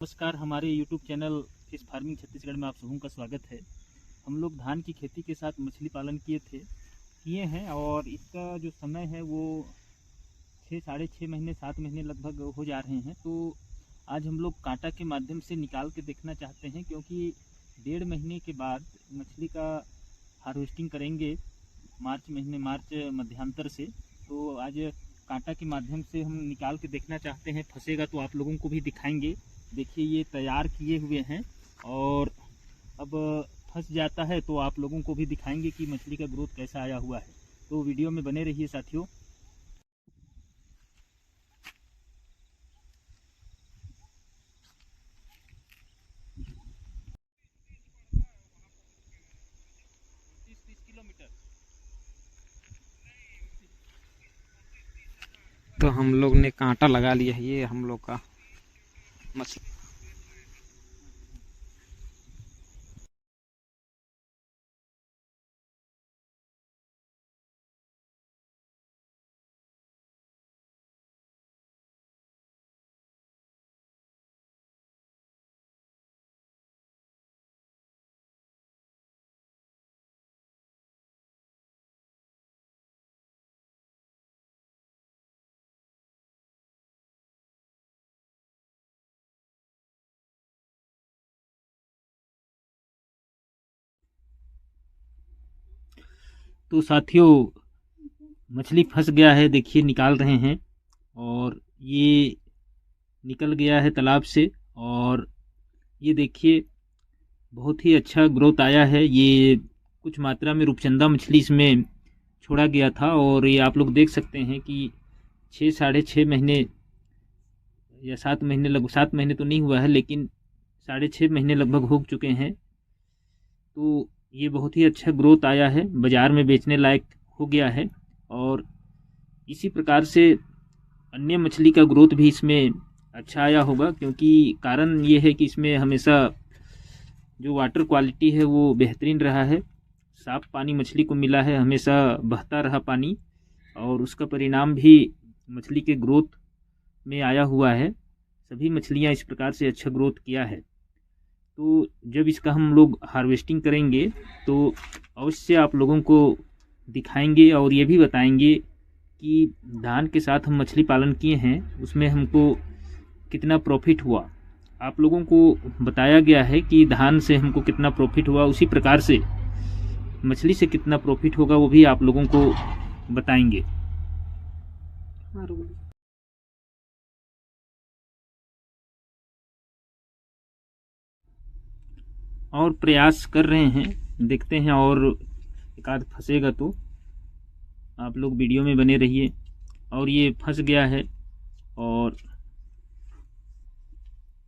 नमस्कार, हमारे YouTube channel fish farming Chhattisgarh में आप सबों का स्वागत है। हम लोग धान की खेती के साथ मछली पालन किए हैं और इसका जो समय है वो 6 साढ़े 6 महीने 7 महीने लगभग हो जा रहे हैं। तो आज हम लोग कांटा के माध्यम से निकाल के देखना चाहते हैं, क्योंकि 1.5 महीने के बाद मछली का हार्वेस्टिंग करेंगे मार्च मध्यांतर से। तो आज कांटा के माध्यम से हम निकाल के देखना चाहते हैं, फंसेगा तो आप लोगों को भी दिखाएंगे। देखिए ये तैयार किए हुए हैं और अब फंस जाता है तो आप लोगों को भी दिखाएंगे कि मछली का ग्रोथ कैसा आया हुआ है। तो वीडियो में बने रहिए साथियों। तो हम लोग ने कांटा लगा लिया है, ये हम लोग का मछली। तो साथियों मछली फंस गया है, देखिए निकाल रहे हैं और ये निकल गया है तालाब से। और ये देखिए बहुत ही अच्छा ग्रोथ आया है। ये कुछ मात्रा में रूपचंदा मछली इसमें छोड़ा गया था और ये आप लोग देख सकते हैं कि 6 साढ़े 6 महीने या 7 महीने, लगभग 7 महीने तो नहीं हुआ है, लेकिन 6.5 महीने लगभग हो चुके हैं। तो ये बहुत ही अच्छा ग्रोथ आया है, बाज़ार में बेचने लायक हो गया है। और इसी प्रकार से अन्य मछली का ग्रोथ भी इसमें अच्छा आया होगा, क्योंकि कारण ये है कि इसमें हमेशा जो वाटर क्वालिटी है वो बेहतरीन रहा है। साफ़ पानी मछली को मिला है, हमेशा बहता रहा पानी, और उसका परिणाम भी मछली के ग्रोथ में आया हुआ है। सभी मछलियां इस प्रकार से अच्छा ग्रोथ किया है। तो जब इसका हम लोग हार्वेस्टिंग करेंगे तो अवश्य आप लोगों को दिखाएंगे और ये भी बताएंगे कि धान के साथ हम मछली पालन किए हैं उसमें हमको कितना प्रॉफिट हुआ। आप लोगों को बताया गया है कि धान से हमको कितना प्रॉफिट हुआ, उसी प्रकार से मछली से कितना प्रॉफिट होगा वो भी आप लोगों को बताएंगे। और प्रयास कर रहे हैं, देखते हैं, और एक आध फंसेगा तो आप लोग वीडियो में बने रहिए। और ये फंस गया है और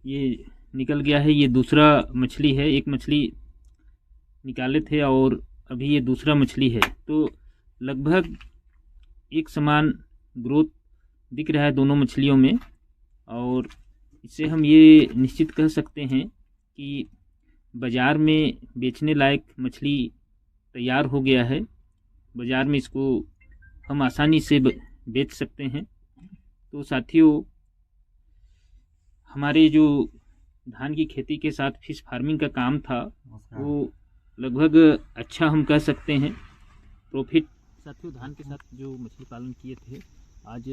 ये निकल गया है। ये दूसरा मछली है, एक मछली निकाले थे और अभी ये दूसरा मछली है। तो लगभग एक समान ग्रोथ दिख रहा है दोनों मछलियों में, और इससे हम ये निश्चित कह सकते हैं कि बाज़ार में बेचने लायक मछली तैयार हो गया है। बाज़ार में इसको हम आसानी से बेच सकते हैं। तो साथियों हमारे जो धान की खेती के साथ फिश फार्मिंग का काम था वो लगभग अच्छा हम कह सकते हैं प्रॉफिट। साथियों धान के साथ जो मछली पालन किए थे, आज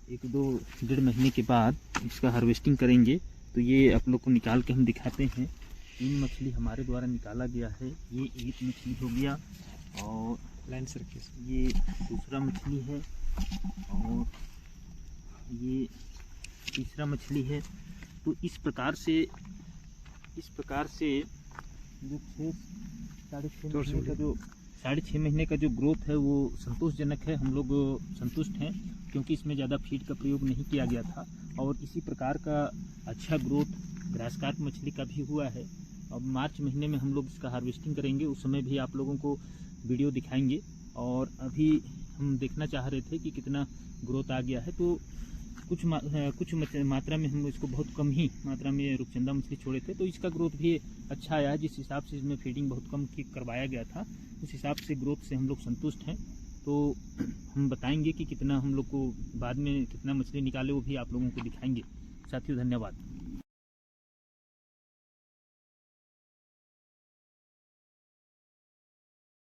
1-2-1.5 महीने के बाद इसका हार्वेस्टिंग करेंगे। तो ये आप लोग को निकाल के हम दिखाते हैं। 3 मछली हमारे द्वारा निकाला गया है। ये एक मछली हो गया और लाइन सर्किस, ये दूसरा मछली है और ये तीसरा मछली है। तो इस प्रकार से जो 6.5 महीने का जो ग्रोथ है वो संतोषजनक है। हम लोग संतुष्ट हैं, क्योंकि इसमें ज़्यादा फीड का प्रयोग नहीं किया गया था। और इसी प्रकार का अच्छा ग्रोथ ग्रासकार्प मछली का भी हुआ है। अब मार्च महीने में हम लोग इसका हार्वेस्टिंग करेंगे, उस समय भी आप लोगों को वीडियो दिखाएंगे। और अभी हम देखना चाह रहे थे कि कितना ग्रोथ आ गया है। तो कुछ मात्रा में हम इसको बहुत कम ही मात्रा में रूपचंदा मछली छोड़े थे, तो इसका ग्रोथ भी अच्छा आया है। जिस हिसाब से इसमें फीडिंग बहुत कम करवाया गया था, उस हिसाब से ग्रोथ से हम लोग संतुष्ट हैं। तो हम बताएंगे कि कितना हम लोग को बाद में कितना मछली निकाले वो भी आप लोगों को दिखाएंगे। साथियों धन्यवाद।